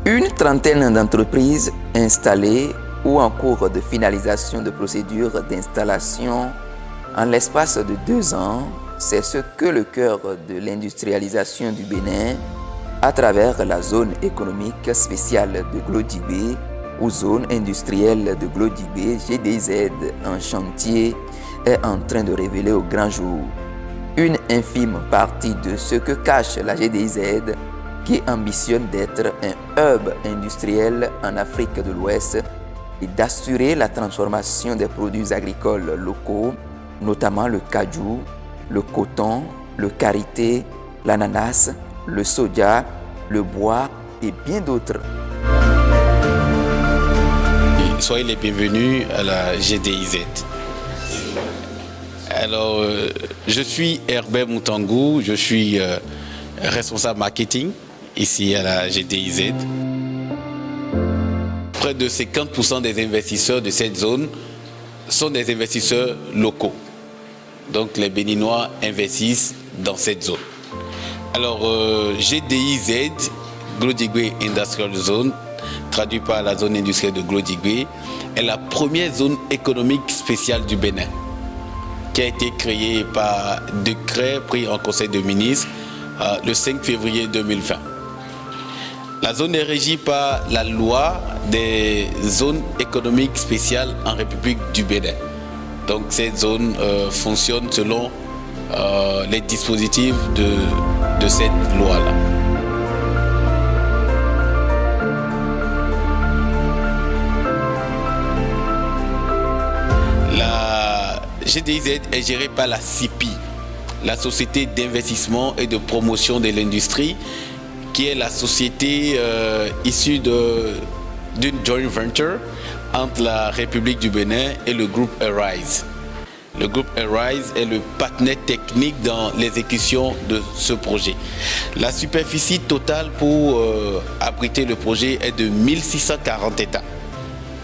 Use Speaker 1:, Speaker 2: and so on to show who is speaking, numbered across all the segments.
Speaker 1: Une trentaine d'entreprises installées ou en cours de finalisation de procédures d'installation en l'espace de 2 ans, c'est ce que le cœur de l'industrialisation du Bénin, à travers la zone économique spéciale de Glodibé ou zone industrielle de Glodibé, GDZ en chantier, est en train de révéler au grand jour. Une infime partie de ce que cache la GDZ, qui ambitionne d'être un hub industriel en Afrique de l'Ouest et d'assurer la transformation des produits agricoles locaux, notamment le cajou, le coton, le karité, l'ananas, le soja, le bois et bien d'autres.
Speaker 2: Soyez les bienvenus à la GDIZ. Alors, je suis Herbert Moutangou, je suis responsable marketing ici à la GDIZ. Près de 50% des investisseurs de cette zone sont des investisseurs locaux. Donc les Béninois investissent dans cette zone. Alors GDIZ, Glodibé Industrial Zone, traduit par la zone industrielle de Glodibé, est la première zone économique spéciale du Bénin, qui a été créée par décret pris en Conseil de ministres le 5 février 2020. La zone est régie par la loi des zones économiques spéciales en République du Bénin. Donc cette zone fonctionne selon les dispositifs de cette loi-là. La GDIZ est gérée par la CIPI, la Société d'investissement et de promotion de l'industrie, qui est la société issue d'une joint venture entre la République du Bénin et le groupe Arise. Le groupe Arise est le partenaire technique dans l'exécution de ce projet. La superficie totale pour abriter le projet est de 1640 hectares.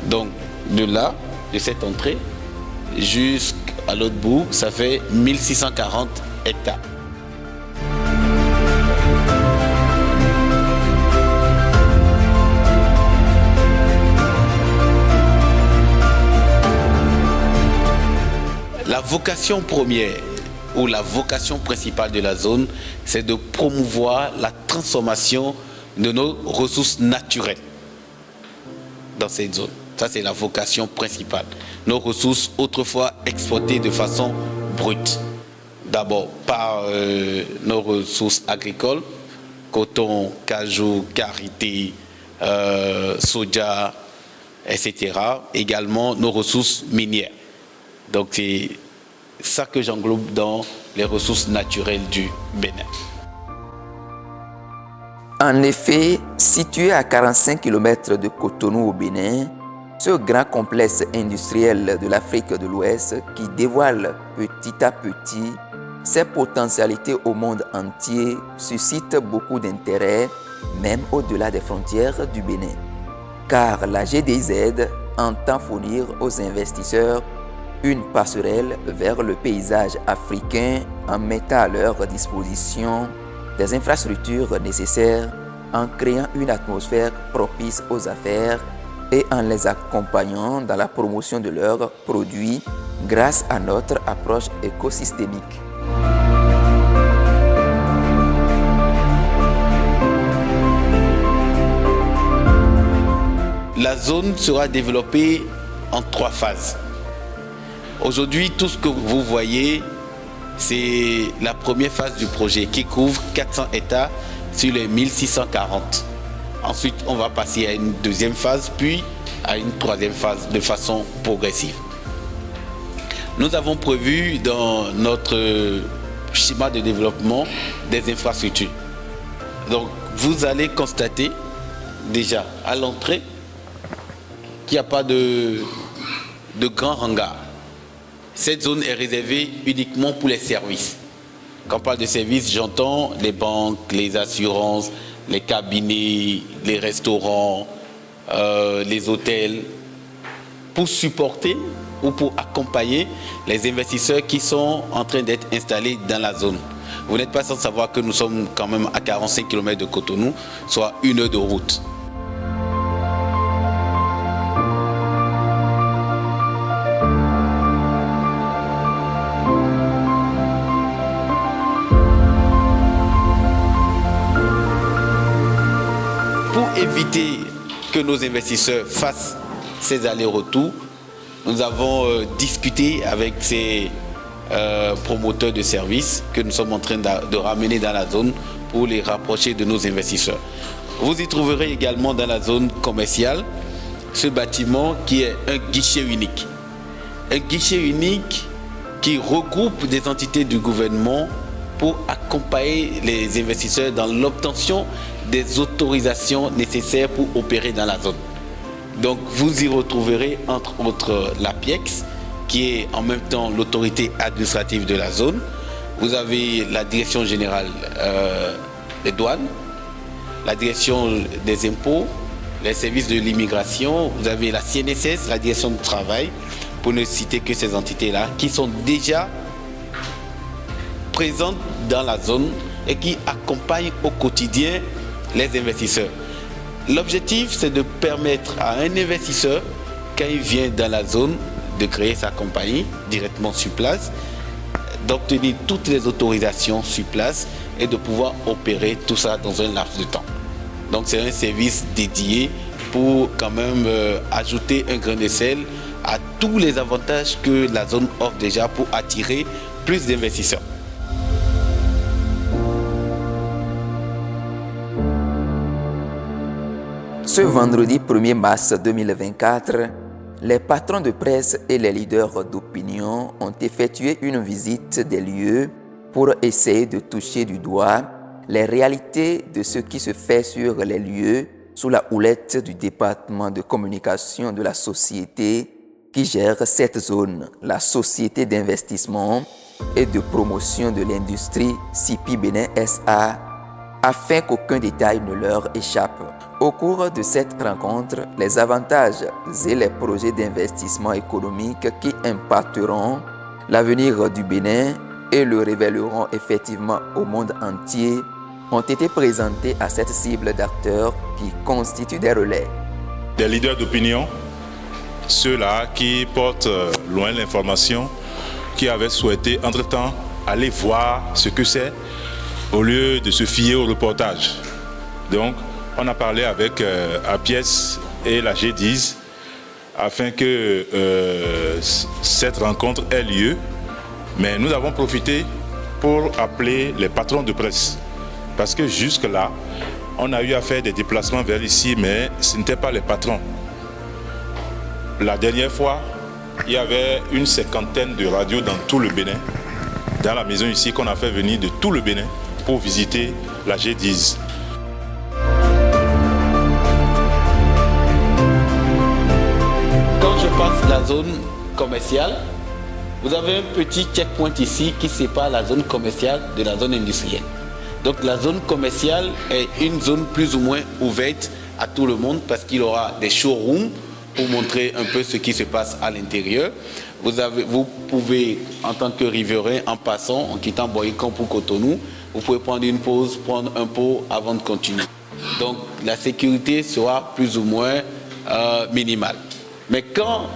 Speaker 2: Donc de là, de cette entrée, jusqu'à l'autre bout, ça fait 1640 hectares. La vocation première ou la vocation principale de la zone, c'est de promouvoir la transformation de nos ressources naturelles dans cette zone. Ça, c'est la vocation principale. Nos ressources autrefois exploitées de façon brute. D'abord par nos ressources agricoles, coton, cajou, karité, soja, etc. Également nos ressources minières. Donc c'est ça que j'englobe dans les ressources naturelles du Bénin.
Speaker 1: En effet, situé à 45 km de Cotonou au Bénin, ce grand complexe industriel de l'Afrique de l'Ouest qui dévoile petit à petit ses potentialités au monde entier suscite beaucoup d'intérêt, même au-delà des frontières du Bénin. Car la GDIZ entend fournir aux investisseurs une passerelle vers le paysage africain en mettant à leur disposition des infrastructures nécessaires, en créant une atmosphère propice aux affaires et en les accompagnant dans la promotion de leurs produits grâce à notre approche écosystémique.
Speaker 2: La zone sera développée en 3 phases. Aujourd'hui, tout ce que vous voyez, c'est la première phase du projet qui couvre 400 hectares sur les 1640. Ensuite, on va passer à une deuxième phase, puis à une troisième phase de façon progressive. Nous avons prévu dans notre schéma de développement des infrastructures. Donc, vous allez constater déjà à l'entrée qu'il n'y a pas de grand hangar. Cette zone est réservée uniquement pour les services. Quand on parle de services, j'entends les banques, les assurances, les cabinets, les restaurants, les hôtels, pour supporter ou pour accompagner les investisseurs qui sont en train d'être installés dans la zone. Vous n'êtes pas sans savoir que nous sommes quand même à 45 km de Cotonou, soit 1 heure de route. éviter que nos investisseurs fassent ces allers-retours, nous avons discuté avec ces promoteurs de services que nous sommes en train de ramener dans la zone pour les rapprocher de nos investisseurs. Vous y trouverez également dans la zone commerciale ce bâtiment qui est un guichet unique. Un guichet unique qui regroupe des entités du gouvernement pour accompagner les investisseurs dans l'obtention des autorisations nécessaires pour opérer dans la zone. Donc vous y retrouverez entre autres l'APIEX, qui est en même temps l'autorité administrative de la zone. Vous avez la direction générale des douanes, la direction des impôts, les services de l'immigration, vous avez la CNSS, la direction du travail, pour ne citer que ces entités-là, qui sont déjà présentes dans la zone et qui accompagnent au quotidien les investisseurs. L'objectif, c'est de permettre à un investisseur, quand il vient dans la zone, de créer sa compagnie directement sur place, d'obtenir toutes les autorisations sur place et de pouvoir opérer tout ça dans un laps de temps. Donc c'est un service dédié pour quand même ajouter un grain de sel à tous les avantages que la zone offre déjà pour attirer plus d'investisseurs.
Speaker 1: Ce vendredi 1er mars 2024, les patrons de presse et les leaders d'opinion ont effectué une visite des lieux pour essayer de toucher du doigt les réalités de ce qui se fait sur les lieux sous la houlette du département de communication de la société qui gère cette zone, la société d'investissement et de promotion de l'industrie CIPI Bénin SA, afin qu'aucun détail ne leur échappe. Au cours de cette rencontre, les avantages et les projets d'investissement économique qui impacteront l'avenir du Bénin et le révéleront effectivement au monde entier ont été présentés à cette cible d'acteurs qui constituent des relais.
Speaker 3: Des leaders d'opinion, ceux-là qui portent loin l'information, qui avaient souhaité entre-temps aller voir ce que c'est au lieu de se fier au reportage. Donc, on a parlé avec APIEX et la G10 afin que cette rencontre ait lieu. Mais nous avons profité pour appeler les patrons de presse. Parce que jusque-là, on a eu à faire des déplacements vers ici, mais ce n'étaient pas les patrons. La dernière fois, il y avait une cinquantaine de radios dans tout le Bénin, dans la maison ici, qu'on a fait venir de tout le Bénin pour visiter la G10.
Speaker 2: Quand je passe la zone commerciale, vous avez un petit checkpoint ici qui sépare la zone commerciale de la zone industrielle. Donc la zone commerciale est une zone plus ou moins ouverte à tout le monde parce qu'il y aura des showrooms pour montrer un peu ce qui se passe à l'intérieur. Vous pouvez, en tant que riverain, en passant, en quittant Boycon pour Cotonou, vous pouvez prendre une pause, prendre un pot avant de continuer. Donc la sécurité sera plus ou moins minimale. Mais quand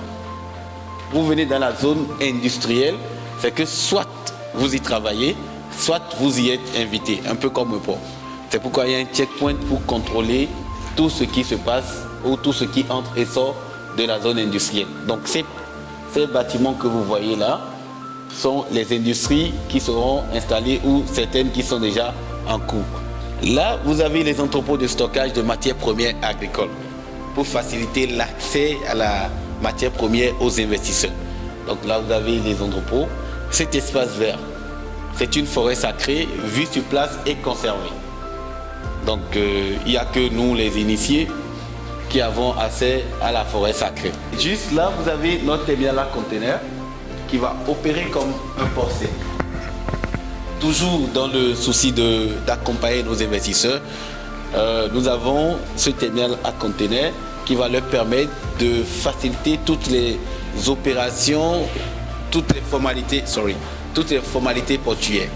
Speaker 2: vous venez dans la zone industrielle, c'est que soit vous y travaillez, soit vous y êtes invité, un peu comme un port. C'est pourquoi il y a un checkpoint pour contrôler tout ce qui se passe ou tout ce qui entre et sort de la zone industrielle. Donc ces bâtiments que vous voyez là sont les industries qui seront installées ou certaines qui sont déjà en cours. Là, vous avez les entrepôts de stockage de matières premières agricoles pour faciliter l'accès à la matière première aux investisseurs. Donc là, vous avez les entrepôts. Cet espace vert, c'est une forêt sacrée vue sur place et conservée. Donc il n'y a que nous, les initiés, qui avons accès à la forêt sacrée. Juste là, vous avez notre terminal à conteneurs qui va opérer comme un port-sec. Toujours dans le souci d'accompagner nos investisseurs, nous avons ce terminal à conteneurs qui va leur permettre de faciliter toutes les opérations, toutes les formalités portuaires.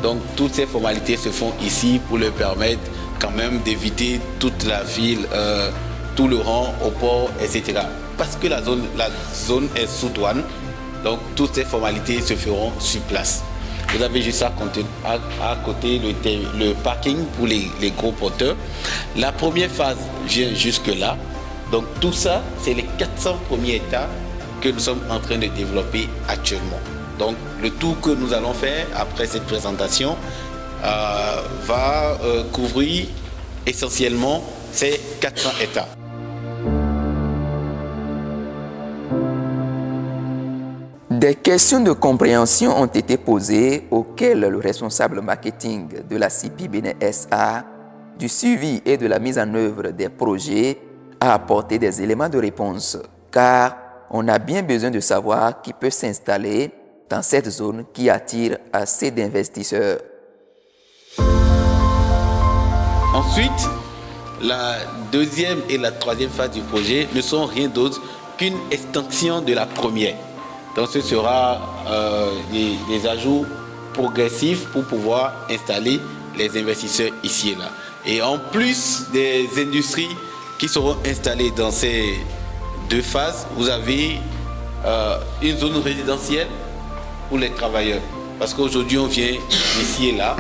Speaker 2: Donc toutes ces formalités se font ici pour leur permettre quand même d'éviter toute la ville, tout le rang au port, etc. Parce que la zone est sous douane, donc toutes ces formalités se feront sur place. Vous avez juste à côté le parking pour les gros porteurs. La première phase vient jusque-là. Donc tout ça, c'est les 400 premiers états que nous sommes en train de développer actuellement. Donc le tour que nous allons faire après cette présentation va couvrir essentiellement ces 400 états.
Speaker 1: Des questions de compréhension ont été posées auxquelles le responsable marketing de la CIPI Bénin SA, du suivi et de la mise en œuvre des projets a apporté des éléments de réponse, car on a bien besoin de savoir qui peut s'installer dans cette zone qui attire assez d'investisseurs.
Speaker 2: Ensuite, la deuxième et la troisième phase du projet ne sont rien d'autre qu'une extension de la première. Donc ce sera des ajouts progressifs pour pouvoir installer les investisseurs ici et là. Et en plus des industries qui seront installées dans ces deux phases, vous avez une zone résidentielle pour les travailleurs. Parce qu'aujourd'hui on vient d'ici et là.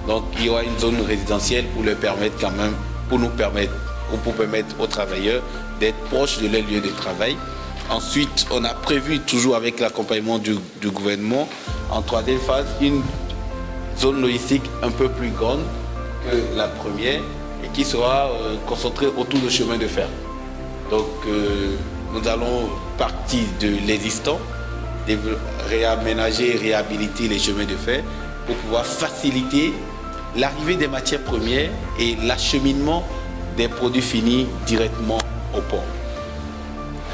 Speaker 2: Donc il y aura une zone résidentielle pour leur permettre quand même, pour permettre aux travailleurs d'être proches de leur lieu de travail. Ensuite, on a prévu, toujours avec l'accompagnement du gouvernement, en troisième phase, une zone logistique un peu plus grande que la première et qui sera concentrée autour du chemin de fer. Donc, nous allons partir de l'existant, réaménager et réhabiliter les chemins de fer pour pouvoir faciliter l'arrivée des matières premières et l'acheminement des produits finis directement au port.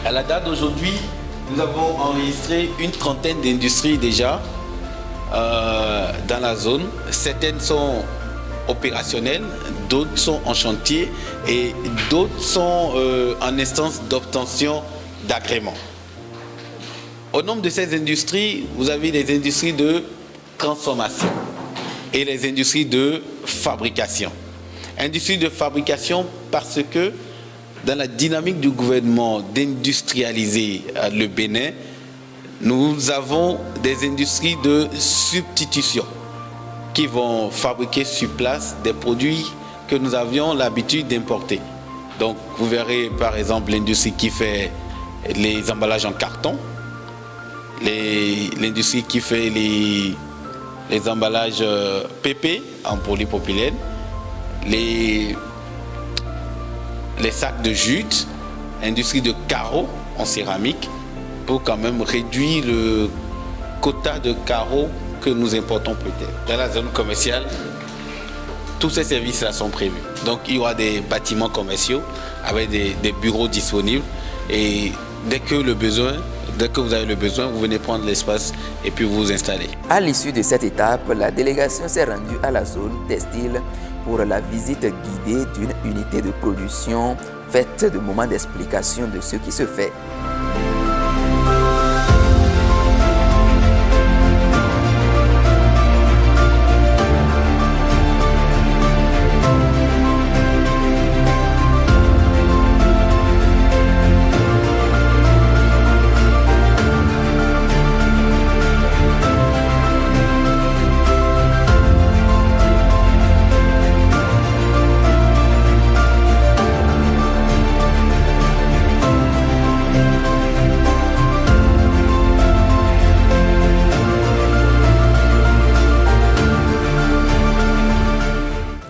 Speaker 2: À la date d'aujourd'hui, nous avons enregistré une trentaine d'industries déjà dans la zone. Certaines sont opérationnelles, d'autres sont en chantier et d'autres sont en instance d'obtention d'agrément. Au nombre de ces industries, vous avez les industries de transformation et les industries de fabrication. Industries de fabrication parce que dans la dynamique du gouvernement d'industrialiser le Bénin, nous avons des industries de substitution qui vont fabriquer sur place des produits que nous avions l'habitude d'importer. Donc vous verrez par exemple l'industrie qui fait les emballages en carton, l'industrie qui fait les emballages PP en polypropylène, les sacs de jute, industrie de carreaux en céramique, pour quand même réduire le quota de carreaux que nous importons peut-être. Dans la zone commerciale, tous ces services-là sont prévus. Donc il y aura des bâtiments commerciaux avec des bureaux disponibles et dès que vous avez le besoin, vous venez prendre l'espace et puis vous installez.
Speaker 1: À l'issue de cette étape, la délégation s'est rendue à la zone textile pour la visite guidée d'une unité de production faite de moments d'explication de ce qui se fait.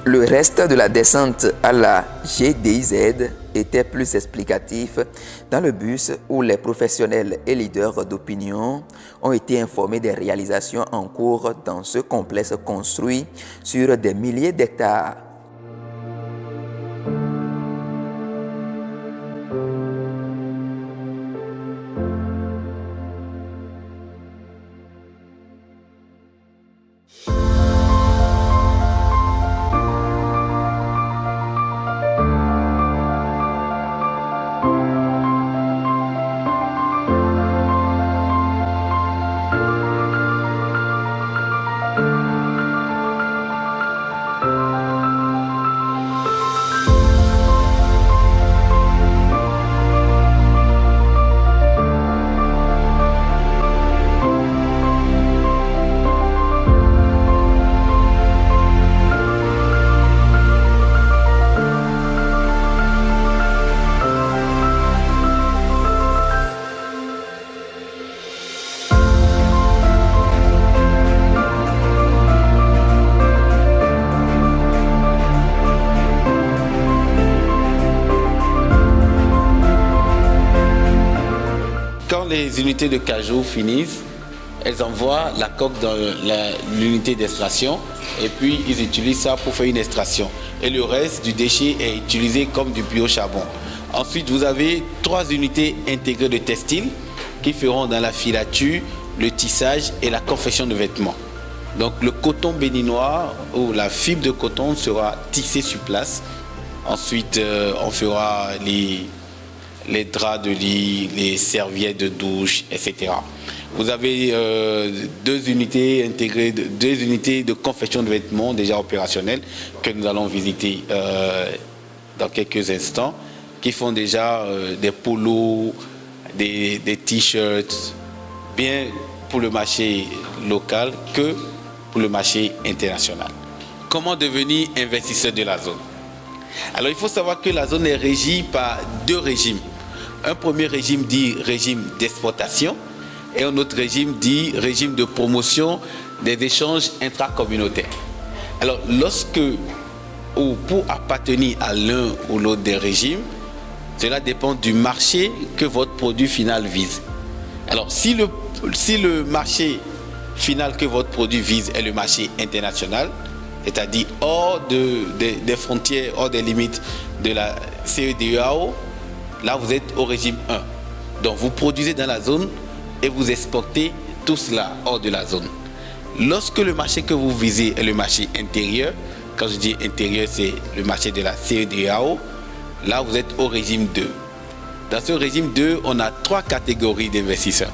Speaker 1: Le reste de la descente à la GDIZ était plus explicatif dans le bus où les professionnels et leaders d'opinion ont été informés des réalisations en cours dans ce complexe construit sur des milliers d'hectares.
Speaker 2: les unités de cajou finissent, elles envoient la coque dans l'unité d'extraction et puis ils utilisent ça pour faire une extraction. Et le reste du déchet est utilisé comme du biocharbon. Ensuite, vous avez 3 unités intégrées de textile qui feront dans la filature, le tissage et la confection de vêtements. Donc le coton béninois ou la fibre de coton sera tissée sur place. Ensuite, on fera les draps de lit, les serviettes de douche, etc. Vous avez 2 unités intégrées, 2 unités de confection de vêtements déjà opérationnelles que nous allons visiter dans quelques instants, qui font déjà des polos, des t-shirts, bien pour le marché local que pour le marché international. Comment devenir investisseur de la zone? Alors il faut savoir que la zone est régie par 2 régimes. Un premier régime dit régime d'exportation et un autre régime dit régime de promotion des échanges intracommunautaires. Alors pour appartenir à l'un ou l'autre des régimes, cela dépend du marché que votre produit final vise. Alors si le marché final que votre produit vise est le marché international, c'est-à-dire hors des frontières, hors des limites de la CEDEAO, là vous êtes au régime 1. Donc vous produisez dans la zone et vous exportez tout cela hors de la zone. Lorsque le marché que vous visez est le marché intérieur, quand je dis intérieur, c'est le marché de la CEDEAO, là vous êtes au régime 2. Dans ce régime 2, on a 3 catégories d'investisseurs.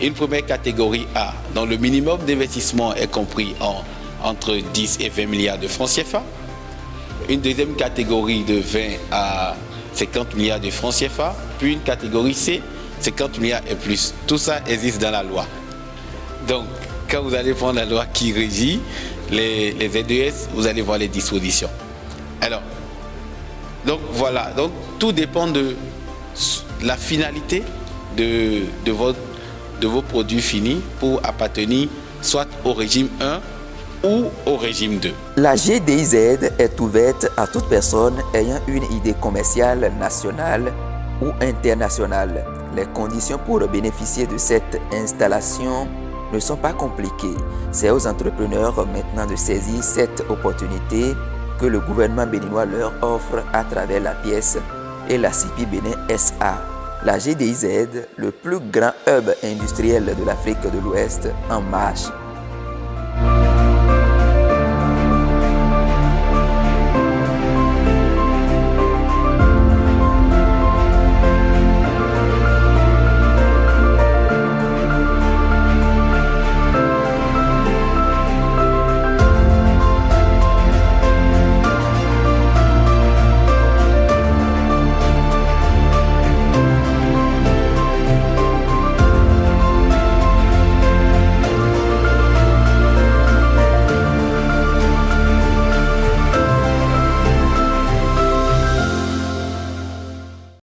Speaker 2: Une première catégorie A, dont le minimum d'investissement est compris entre 10 et 20 milliards de francs CFA. Une deuxième catégorie de 20 à 50 milliards de francs CFA. Puis une catégorie C, 50 milliards et plus. Tout ça existe dans la loi. Donc, quand vous allez prendre la loi qui régit les ZES, vous allez voir les dispositions. Alors, donc voilà. Donc, tout dépend de la finalité de vos produits finis pour appartenir soit au régime 1 ou au régime 2.
Speaker 1: La GDIZ est ouverte à toute personne ayant une idée commerciale nationale ou internationale. Les conditions pour bénéficier de cette installation ne sont pas compliquées. C'est aux entrepreneurs maintenant de saisir cette opportunité que le gouvernement béninois leur offre à travers la pièce et la CIPI Bénin SA. La GDIZ, le plus grand hub industriel de l'Afrique de l'Ouest, en marche.